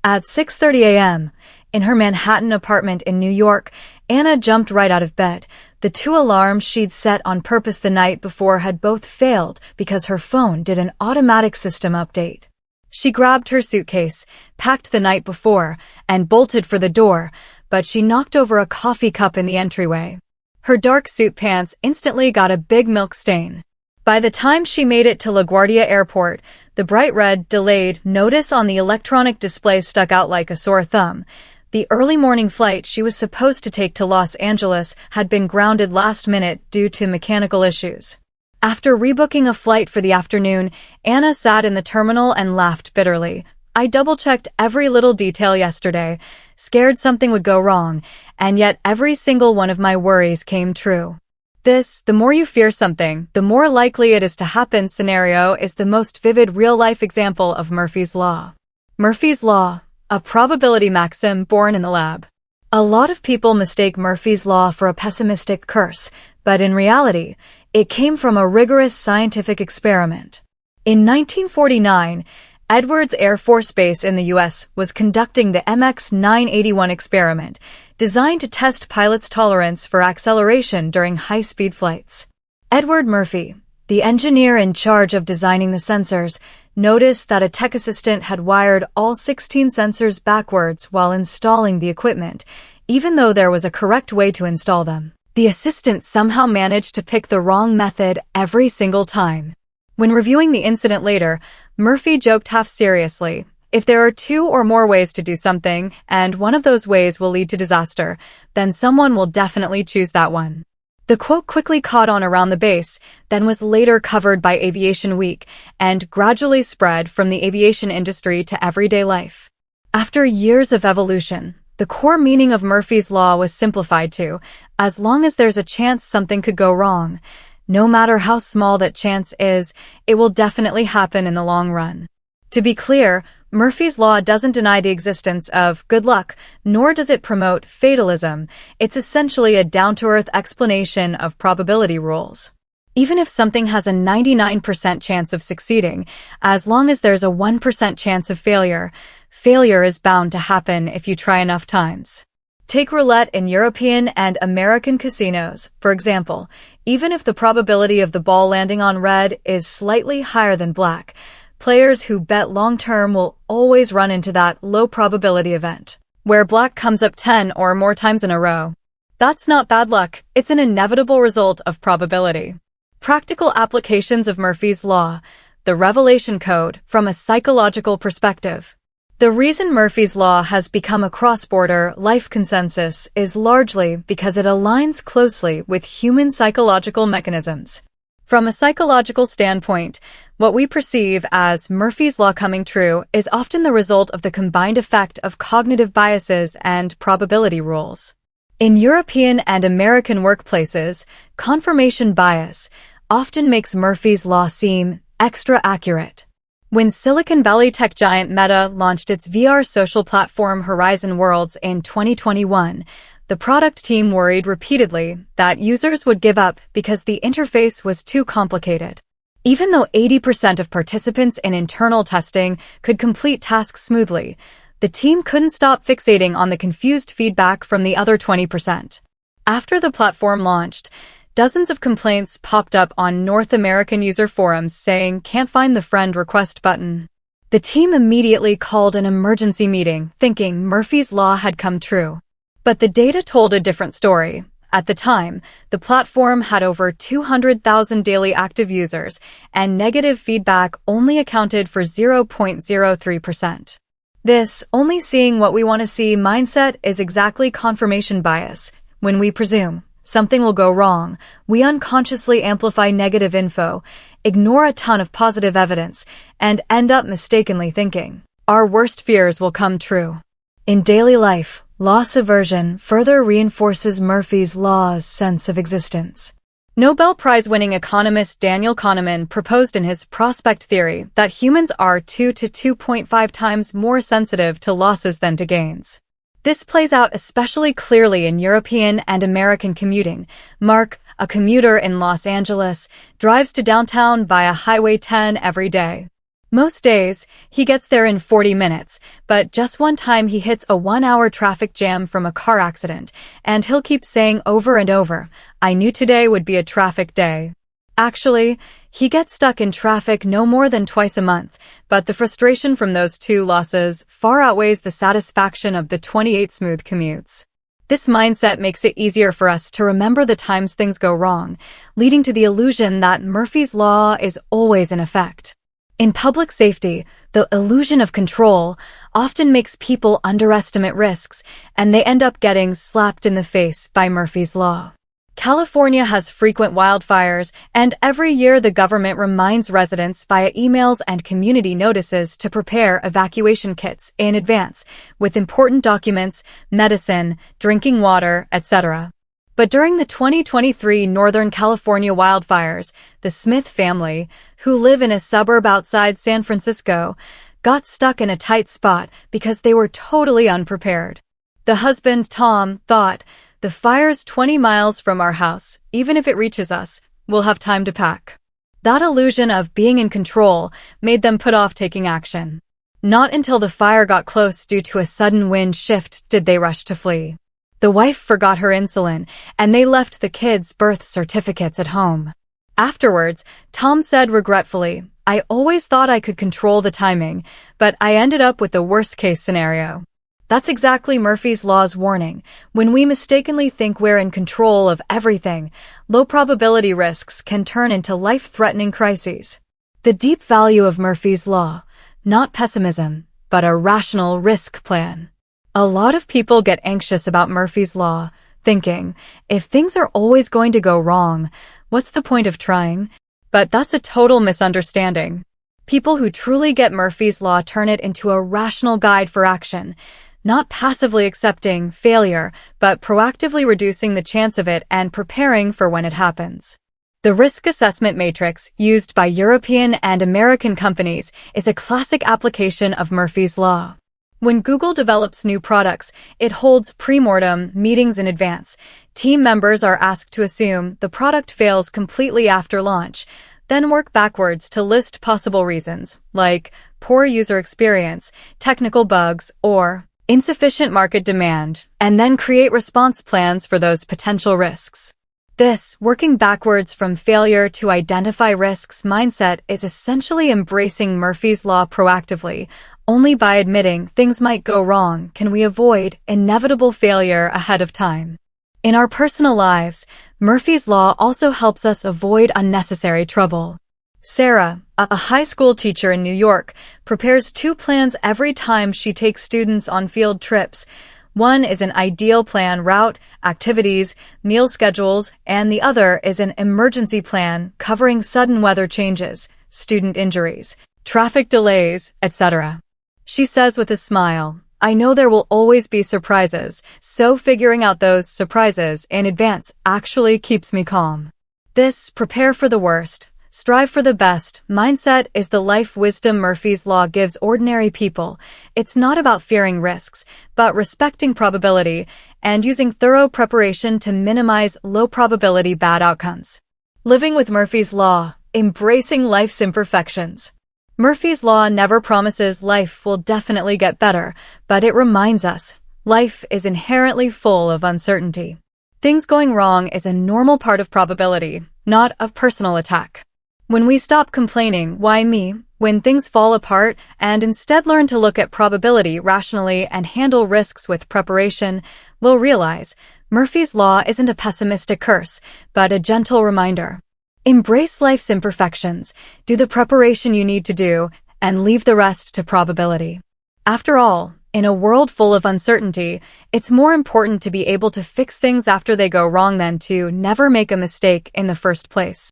At 6:30 a.m., in her Manhattan apartment in New York, Anna jumped right out of bed. The two alarms she'd set on purpose the night before had both failed because her phone did an automatic system update. She grabbed her suitcase, packed the night before, and bolted for the door, but she knocked over a coffee cup in the entryway. Her dark suit pants instantly got a big milk stain. By the time she made it to LaGuardia Airport, the bright red delayed notice on the electronic display stuck out like a sore thumb. The early morning flight she was supposed to take to Los Angeles had been grounded last minute due to mechanical issues. After rebooking a flight for the afternoon, Anna sat in the terminal and laughed bitterly. I double-checked every little detail yesterday, scared something would go wrong, and yet every single one of my worries came true. The more you fear something, the more likely it is to happen scenario is the most vivid real-life example of Murphy's Law. Murphy's Law, a probability maxim born in the lab. A lot of people mistake Murphy's Law for a pessimistic curse, but in reality, it came from a rigorous scientific experiment. In 1949, Edwards Air Force Base in the U.S. was conducting the MX-981 experiment, designed to test pilots' tolerance for acceleration during high-speed flights. Edward Murphy, the engineer in charge of designing the sensors, noticed that a tech assistant had wired all 16 sensors backwards while installing the equipment, even though there was a correct way to install them. The assistant somehow managed to pick the wrong method every single time. When reviewing the incident later, Murphy joked half seriously, "If there are two or more ways to do something, and one of those ways will lead to disaster, then someone will definitely choose that one." The quote quickly caught on around the base, then was later covered by Aviation Week, and gradually spread from the aviation industry to everyday life. After years of evolution, the core meaning of Murphy's Law was simplified to, as long as there's a chance something could go wrong, no matter how small that chance is, it will definitely happen in the long run. To be clear, Murphy's Law doesn't deny the existence of good luck, nor does it promote fatalism. It's essentially a down-to-earth explanation of probability rules. Even if something has a 99% chance of succeeding, as long as there's a 1% chance of failure, failure is bound to happen if you try enough times. Take roulette in European and American casinos, for example. Even if the probability of the ball landing on red is slightly higher than black, players who bet long-term will always run into that low-probability event, where black comes up 10 or more times in a row. That's not bad luck, it's an inevitable result of probability. Practical applications of Murphy's Law, the revelation code from a psychological perspective. The reason Murphy's Law has become a cross-border life consensus is largely because it aligns closely with human psychological mechanisms. From a psychological standpoint, what we perceive as Murphy's Law coming true is often the result of the combined effect of cognitive biases and probability rules. In European and American workplaces, confirmation bias often makes Murphy's Law seem extra accurate. When Silicon Valley tech giant Meta launched its VR social platform Horizon Worlds in 2021, the product team worried repeatedly that users would give up because the interface was too complicated. Even though 80% of participants in internal testing could complete tasks smoothly, the team couldn't stop fixating on the confused feedback from the other 20%. After the platform launched, dozens of complaints popped up on North American user forums saying, "Can't find the friend request button." The team immediately called an emergency meeting, thinking Murphy's Law had come true. But the data told a different story. At the time, the platform had over 200,000 daily active users, and negative feedback only accounted for 0.03%. This only seeing what we want to see mindset is exactly confirmation bias. When we presume something will go wrong, we unconsciously amplify negative info, ignore a ton of positive evidence, and end up mistakenly thinking our worst fears will come true. In daily life, loss aversion further reinforces Murphy's Law's sense of existence. Nobel Prize-winning economist Daniel Kahneman proposed in his prospect theory that humans are 2 to 2.5 times more sensitive to losses than to gains. This plays out especially clearly in European and American commuting. Mark, a commuter in Los Angeles, drives to downtown via Highway 10 every day. Most days, he gets there in 40 minutes, but just one time he hits a 1-hour traffic jam from a car accident, and he'll keep saying over and over, "I knew today would be a traffic day." Actually, he gets stuck in traffic no more than twice a month, but the frustration from those 2 losses far outweighs the satisfaction of the 28 smooth commutes. This mindset makes it easier for us to remember the times things go wrong, leading to the illusion that Murphy's Law is always in effect. In public safety, the illusion of control often makes people underestimate risks, and they end up getting slapped in the face by Murphy's Law. California has frequent wildfires, and every year the government reminds residents via emails and community notices to prepare evacuation kits in advance, with important documents, medicine, drinking water, etc. But during the 2023 Northern California wildfires, the Smith family, who live in a suburb outside San Francisco, got stuck in a tight spot because they were totally unprepared. The husband, Tom, thought, "The fire's 20 miles from our house. Even if it reaches us, we'll have time to pack." That illusion of being in control made them put off taking action. Not until the fire got close due to a sudden wind shift did they rush to flee. The wife forgot her insulin, and they left the kids' birth certificates at home. Afterwards, Tom said regretfully, "I always thought I could control the timing, but I ended up with the worst-case scenario." That's exactly Murphy's Law's warning. When we mistakenly think we're in control of everything, low-probability risks can turn into life-threatening crises. The deep value of Murphy's Law, not pessimism, but a rational risk plan. A lot of people get anxious about Murphy's Law, thinking, if things are always going to go wrong, what's the point of trying? But that's a total misunderstanding. People who truly get Murphy's Law turn it into a rational guide for action, not passively accepting failure, but proactively reducing the chance of it and preparing for when it happens. The risk assessment matrix used by European and American companies is a classic application of Murphy's Law. When Google develops new products, it holds pre-mortem meetings in advance. Team members are asked to assume the product fails completely after launch, then work backwards to list possible reasons, like poor user experience, technical bugs, or insufficient market demand, and then create response plans for those potential risks. This, working backwards from failure to identify risks mindset is essentially embracing Murphy's Law proactively. Only by admitting things might go wrong can we avoid inevitable failure ahead of time. In our personal lives, Murphy's Law also helps us avoid unnecessary trouble. Sarah, a high school teacher in New York, prepares 2 plans every time she takes students on field trips. One is an ideal plan route, activities, meal schedules, and the other is an emergency plan covering sudden weather changes, student injuries, traffic delays, etc. She says with a smile, "I know there will always be surprises, so figuring out those surprises in advance actually keeps me calm." This prepare for the worst, strive for the best mindset is the life wisdom Murphy's Law gives ordinary people. It's not about fearing risks, but respecting probability and using thorough preparation to minimize low-probability bad outcomes. Living with Murphy's Law, embracing life's imperfections. Murphy's Law never promises life will definitely get better, but it reminds us life is inherently full of uncertainty. Things going wrong is a normal part of probability, not a personal attack. When we stop complaining, "Why me?" when things fall apart, and instead learn to look at probability rationally and handle risks with preparation, we'll realize Murphy's Law isn't a pessimistic curse, but a gentle reminder. Embrace life's imperfections, do the preparation you need to do, and leave the rest to probability. After all, in a world full of uncertainty, it's more important to be able to fix things after they go wrong than to never make a mistake in the first place.